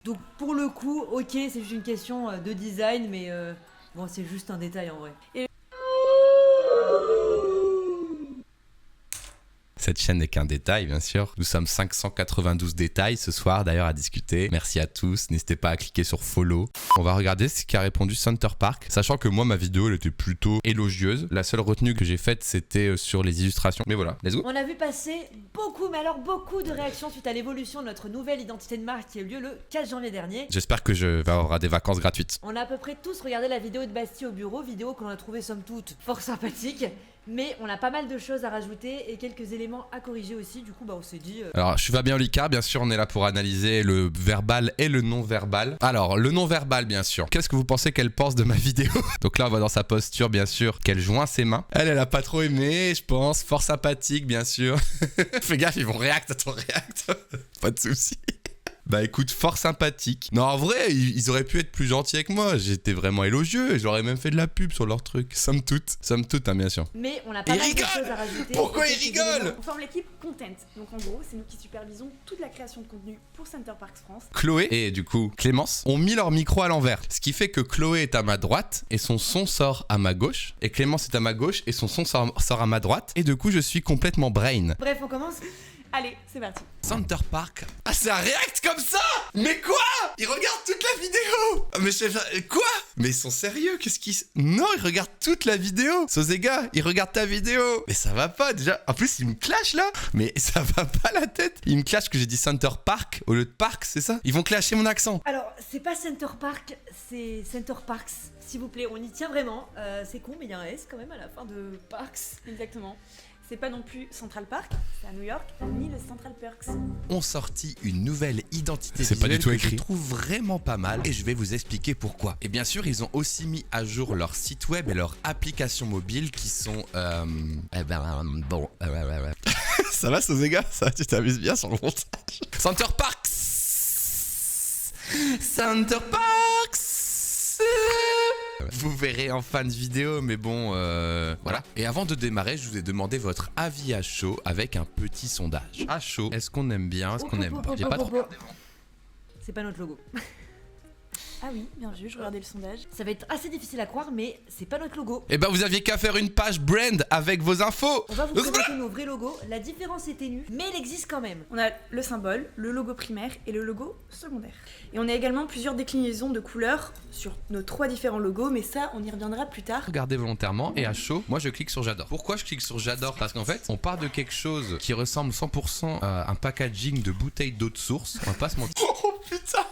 Donc pour le coup, ok, c'est juste une question de design, mais bon, c'est juste un détail en vrai. Cette chaîne n'est qu'un détail, bien sûr. Nous sommes 592 détails ce soir, d'ailleurs, à discuter. Merci à tous. N'hésitez pas à cliquer sur follow. On va regarder ce qu'a répondu Center Park. Sachant que moi, ma vidéo, elle était plutôt élogieuse. La seule retenue que j'ai faite, c'était sur les illustrations. Mais voilà, let's go. On a vu passer beaucoup, mais alors beaucoup de réactions suite à l'évolution de notre nouvelle identité de marque qui a eu lieu le 4 janvier dernier. J'espère que je vais avoir des vacances gratuites. On a à peu près tous regardé la vidéo de Bastille au bureau, vidéo qu'on a trouvée somme toute fort sympathique. Mais on a pas mal de choses à rajouter et quelques éléments à corriger aussi. Du coup, bah on s'est dit... Alors, je suis Fabien Olicard, bien sûr, on est là pour analyser le verbal et le non-verbal. Alors, le non-verbal, bien sûr. Qu'est-ce que vous pensez qu'elle pense de ma vidéo? Donc là, on voit dans sa posture, bien sûr, qu'elle joint ses mains. Elle a pas trop aimé, je pense. Fort sympathique, bien sûr. Fais gaffe, ils vont react à ton react. Pas de soucis. Bah écoute, fort sympathique. Non, en vrai, ils auraient pu être plus gentils avec moi. J'étais vraiment élogieux et j'aurais même fait de la pub sur leur truc. Somme toute, hein, bien sûr. Mais on a pas mal de choses à rajouter. Pourquoi ils rigolent? On forme l'équipe Content. Donc en gros, c'est nous qui supervisons toute la création de contenu pour Center Parks France. Chloé et du coup Clémence ont mis leur micro à l'envers. Ce qui fait que Chloé est à ma droite et son son sort à ma gauche. Et Clémence est à ma gauche et son son sort à ma droite. Et du coup, je suis complètement brain. Bref, on commence. Allez, c'est parti. Center Park. Ah, c'est un react comme ça? Mais quoi? Ils regardent toute la vidéo. Mais je... Quoi? Mais ils sont sérieux? Qu'est-ce qu'ils... Non, ils regardent toute la vidéo. Sosega, ils regardent ta vidéo. Mais ça va pas déjà. En plus, ils me clashent là. Mais ça va pas la tête. Ils me clashent que j'ai dit Center Park au lieu de Park, c'est ça? Ils vont clasher mon accent. Alors, c'est pas Center Park, c'est Center Parks. S'il vous plaît, on y tient vraiment. C'est con, mais il y a un S quand même à la fin de Parks. Exactement. C'est pas non plus Central Park, c'est à New York, ni le Central Perks. Ont sorti une nouvelle identité C'est pas visuelle du tout que écrit. je trouve vraiment pas mal et je vais vous expliquer pourquoi. Et bien sûr, ils ont aussi mis à jour leur site web et leur application mobile qui sont Ça va, Sosega? Ça va, tu t'amuses bien sur le montage. Center Parks. Center Parks. Vous verrez en fin de vidéo, mais bon, voilà. Et avant de démarrer, je vous ai demandé votre avis à chaud avec un petit sondage. À chaud, est-ce qu'on aime bien, est-ce qu'on aime pas? J'ai pas trop regardé. C'est pas notre logo. Ah oui, bien vu, je regardais le sondage. Ça va être assez difficile à croire, mais c'est pas notre logo. Eh ben, vous aviez qu'à faire une page brand avec vos infos. On va vous présenter nos vrais logos. La différence est ténue, mais elle existe quand même. On a le symbole, le logo primaire et le logo secondaire. Et on a également plusieurs déclinaisons de couleurs sur nos 3 différents logos, mais ça, on y reviendra plus tard. Regardez volontairement et à chaud, moi je clique sur j'adore. Pourquoi je clique sur j'adore? Parce qu'en fait, on part de quelque chose qui ressemble 100% à un packaging de bouteilles d'eau de source. On va pas se mentir. Oh putain.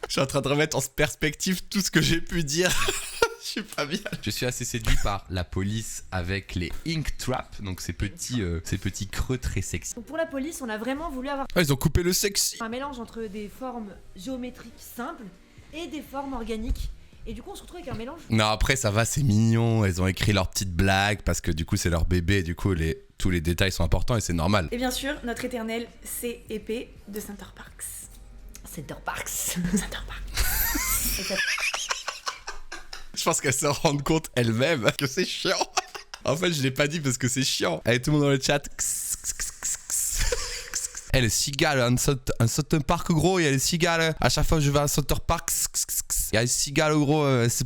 Je suis en train de remettre en perspective tout ce que j'ai pu dire. Je suis pas bien. Je suis assez séduit par la police avec les ink traps, donc ces petits creux très sexy. Donc pour la police, on a vraiment voulu avoir Ah, ils ont coupé le sexy. un mélange entre des formes géométriques simples et des formes organiques. Et du coup, on se retrouve avec un mélange. Non, après ça va, c'est mignon. Elles ont écrit leurs petites blagues parce que du coup c'est leur bébé. Du coup tous les détails sont importants et c'est normal. Et bien sûr, notre éternel C et P de Center Parks. Center Parks. Center Parks. Je pense qu'elle se rend compte elle-même que c'est chiant. En fait, je l'ai pas dit parce que c'est chiant. Allez, tout le monde dans le chat. Eh, les cigales, un Center Park gros, il y a les cigales. À chaque fois que je vais à Center Park, il y a les cigales gros.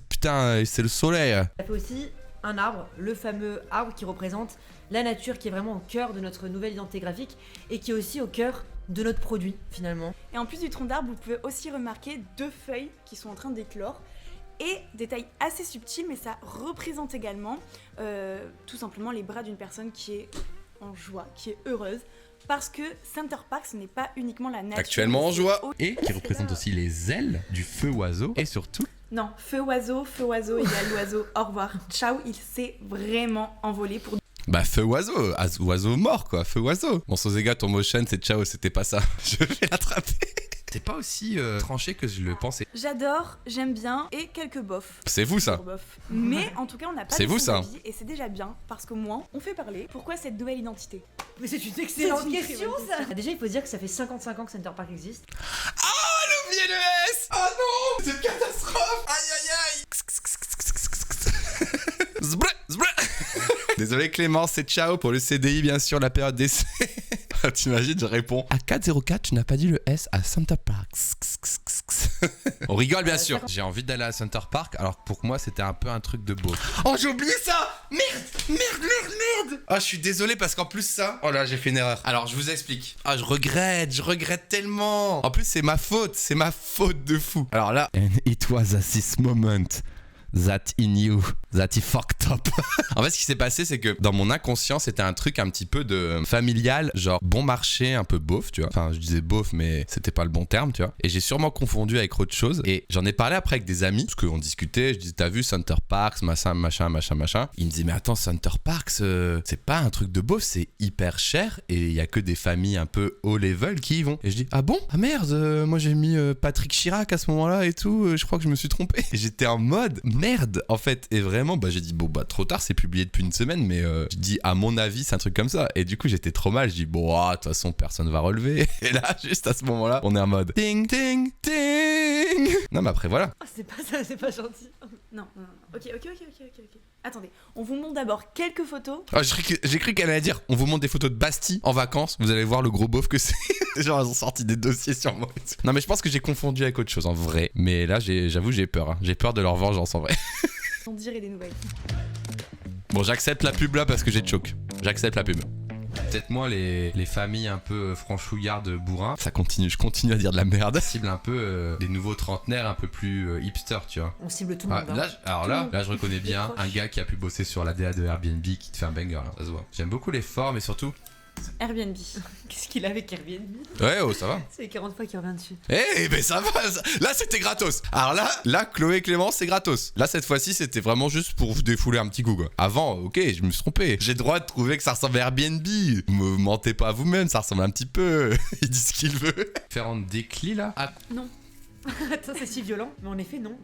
Putain, c'est le soleil. Ça fait aussi un arbre, le fameux arbre qui représente la nature, qui est vraiment au cœur de notre nouvelle identité graphique et qui est aussi au cœur de notre produit finalement. Et en plus du tronc d'arbre, vous pouvez aussi remarquer 2 feuilles qui sont en train d'éclore. Et détail assez subtil, mais ça représente également tout simplement les bras d'une personne qui est en joie, qui est heureuse. Parce que Center Park, ce n'est pas uniquement la nature. Actuellement en joie. Et qui représente aussi les ailes du feu oiseau. Et surtout... Non, feu oiseau égale l'oiseau. Au revoir. Ciao, il s'est vraiment envolé pour... Bah feu oiseau, oiseau mort quoi, feu oiseau. Bon Sosega, ton motion c'est ciao, c'était pas ça. Je vais l'attraper. C'est pas aussi tranché que je le pensais. J'adore, j'aime bien et quelques bofs. C'est vous ça. Bof. Mais en tout cas, on n'a pas C'est de vous, son ça. d'avis et c'est déjà bien parce qu'au moins, on fait parler. Pourquoi cette nouvelle identité? Mais c'est une excellente C'est une question très bonne ça. Déjà, il faut se dire que ça fait 55 ans que Center Park existe. Oh, j'ai oublié le S. Oh non, c'est une catastrophe. Aïe aïe aïe. Zbré, zbré. Désolé Clément, c'est ciao pour le CDI bien sûr, la période d'essai. T'imagines, je réponds à 404, tu n'as pas dit le S à Center Park. On rigole bien sûr. J'ai envie d'aller à Center Park, alors que pour moi c'était un peu un truc de beau. Oh, j'ai oublié ça. Merde. Ah, je suis désolé parce qu'en plus ça... Oh là, j'ai fait une erreur. Alors, je vous explique. Ah, je regrette tellement. En plus, c'est ma faute de fou. Alors là... And it was at this moment that he knew that he fucked up. En fait, ce qui s'est passé, c'est que dans mon inconscient, c'était un truc un petit peu de familial, genre bon marché, un peu beauf, tu vois. Enfin, je disais beauf, mais c'était pas le bon terme, tu vois. Et j'ai sûrement confondu avec autre chose. Et j'en ai parlé après avec des amis, parce qu'on discutait. Je disais, t'as vu Center Parks, machin. Ils me disaient, mais attends, Center Parks, c'est pas un truc de beauf, c'est hyper cher. Et il y a que des familles un peu haut level qui y vont. Et je dis, ah bon? Ah merde, moi j'ai mis Patrick Chirac à ce moment-là et tout. Je crois que je me suis trompé. Et j'étais en mode, merde, en fait. Et vraiment, bah j'ai dit, bon, bah trop tard, c'est publié depuis une semaine, mais je dis, à mon avis, c'est un truc comme ça. Et du coup, j'étais trop mal. Je dis, bon, de toute façon, personne va relever. Et là, juste à ce moment-là, on est en mode, ting, ting, ting. Non, mais après, voilà. Oh, c'est pas ça, c'est pas gentil. Non. Ok. Attendez, on vous montre d'abord quelques photos. Oh, j'ai cru qu'elle allait dire, on vous montre des photos de Bastille en vacances, vous allez voir le gros beauf que c'est. Genre, ils ont sorti des dossiers sur moi. Non, mais je pense que j'ai confondu avec autre chose en vrai. Mais là, j'avoue, j'ai peur. Hein. J'ai peur de leur vengeance en vrai. On dirait des nouvelles. Bon, j'accepte la pub là parce que j'ai choke. J'accepte la pub. Peut-être moi, les familles un peu franchouillardes bourrins, je continue à dire de la merde. Cible un peu des nouveaux trentenaires un peu plus hipster, tu vois. On cible tout le monde. Là, je reconnais bien un gars qui a pu bosser sur la DA de Airbnb qui te fait un banger, là, ça se voit. J'aime beaucoup les formes et surtout... Airbnb. Qu'est-ce qu'il a avec Airbnb? Ouais, oh, ça va. C'est 40 fois qu'il revient dessus. Eh, mais ça va. Là, c'était gratos. Alors là, Chloé et Clément, c'est gratos. Là, cette fois-ci, c'était vraiment juste pour vous défouler un petit coup, quoi. Avant, ok, je me suis trompé. J'ai le droit de trouver que ça ressemble à Airbnb. Me mentez pas à vous-même, ça ressemble un petit peu. Il dit ce qu'il veut. Faire un déclis, là? Ah. Non. Attends, c'est si violent. Mais en effet, non.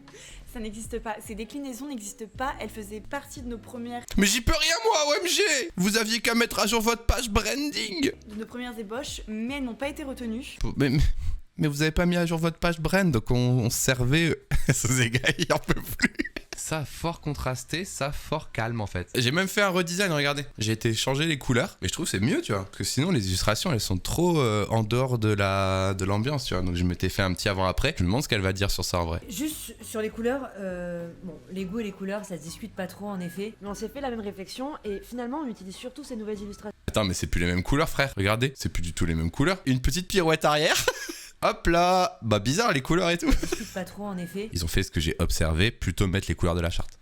Ça n'existe pas. Ces déclinaisons n'existent pas. Elles faisaient partie de nos premières... Mais j'y peux rien, moi, OMG. Vous aviez qu'à mettre à jour votre page branding. De nos premières ébauches, mais elles n'ont pas été retenues. Mais vous avez pas mis à jour votre page brand, donc on se servait... Ces gars, il en peut plus. Ça fort contrasté, ça fort calme en fait. J'ai même fait un redesign, regardez. J'ai été changer les couleurs, mais je trouve que c'est mieux, tu vois. Parce que sinon les illustrations elles sont trop en dehors de l'ambiance, tu vois. Donc je m'étais fait un petit avant-après. Je me demande ce qu'elle va dire sur ça en vrai. Juste sur les couleurs, bon, les goûts et les couleurs ça se discute pas trop en effet. Mais on s'est fait la même réflexion et finalement on utilise surtout ces nouvelles illustrations. Attends, mais c'est plus les mêmes couleurs, frère. Regardez, c'est plus du tout les mêmes couleurs. Une petite pirouette arrière. Hop là. Bah bizarre les couleurs et tout. Ça se discute pas trop en effet. Ils ont fait ce que j'ai observé, plutôt mettre les couleurs de la charte.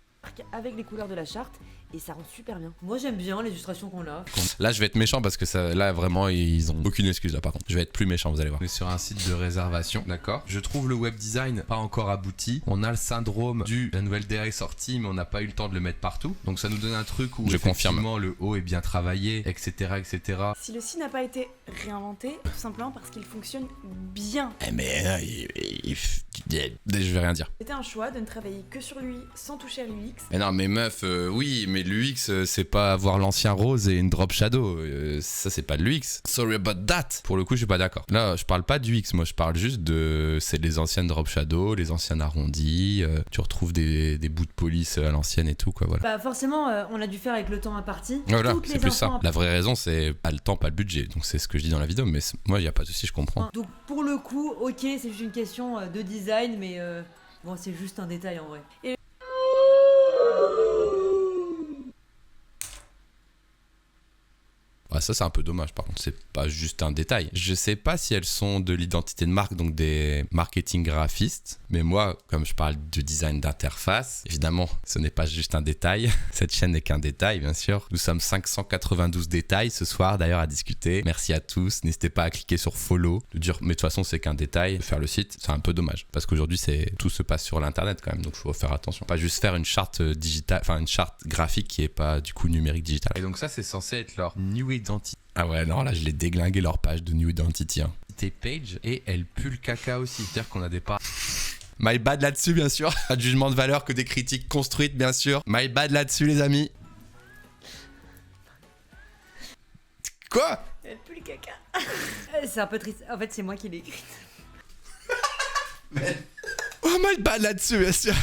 Avec les couleurs de la charte et ça rend super bien. Moi j'aime bien les illustrations qu'on a. Là je vais être méchant parce que ça, là vraiment ils ont aucune excuse là par contre. Je vais être plus méchant, vous allez voir. On est sur un site de réservation, d'accord. Je trouve le web design pas encore abouti. On a le syndrome la nouvelle DA est sortie mais on n'a pas eu le temps de le mettre partout. Donc ça nous donne un truc où effectivement le haut est bien travaillé, etc. Si le site n'a pas été réinventé, tout simplement parce qu'il fonctionne bien. Mais je vais rien dire. C'était un choix de ne travailler que sur lui sans toucher à l'UX. Mais non mais meuf, oui mais l'UX c'est pas avoir l'ancien rose et une drop shadow, ça c'est pas de l'UX. Sorry about that. Pour le coup je suis pas d'accord. Là je parle pas du UX, moi je parle juste c'est les anciennes drop shadow, les anciennes arrondis, tu retrouves des bouts de police à l'ancienne et tout quoi, voilà. Bah forcément on a dû faire avec le temps imparti. Voilà, c'est plus ça. La vraie raison c'est pas le temps, pas le budget, donc c'est ce que je dis dans la vidéo, mais moi y a pas de souci, je comprends. Donc pour le coup, ok c'est juste une question de design mais bon c'est juste un détail en vrai. Ah, ça c'est un peu dommage par contre, c'est pas juste un détail. Je sais pas si elles sont de l'identité de marque, donc des marketing graphistes, mais moi comme je parle de design d'interface, évidemment ce n'est pas juste un détail, cette chaîne n'est qu'un détail bien sûr. Nous sommes 592 détails ce soir d'ailleurs à discuter, merci à tous, n'hésitez pas à cliquer sur follow, de dire mais de toute façon c'est qu'un détail, de faire le site c'est un peu dommage, parce qu'aujourd'hui tout se passe sur l'internet quand même, donc il faut faire attention, pas juste faire une charte digitale, enfin une charte graphique qui est pas du coup numérique digital. Et donc ça c'est censé être leur new identity. Ah ouais, non, là, je l'ai déglingué leur page de New Identity. Hein. Page, et elle pue le caca aussi. C'est-à-dire qu'on a des pas... My bad là-dessus, bien sûr. Pas de jugement de valeur que des critiques construites, bien sûr. My bad là-dessus, les amis. Quoi? Elle pue le caca. C'est un peu triste. En fait, c'est moi qui l'ai écrite. Oh, my bad là-dessus, bien sûr.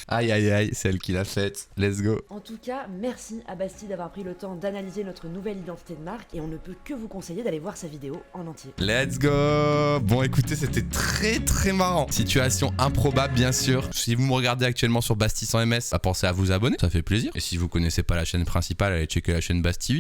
Aïe aïe aïe, c'est elle qui l'a faite. Let's go. En tout cas, merci à Basti d'avoir pris le temps d'analyser notre nouvelle identité de marque et on ne peut que vous conseiller d'aller voir sa vidéo en entier. Let's go. Bon écoutez, c'était très marrant. Situation improbable bien sûr. Si vous me regardez actuellement sur Basti sans MS, pensez à vous abonner, ça fait plaisir. Et si vous connaissez pas la chaîne principale, allez checker la chaîne Basti.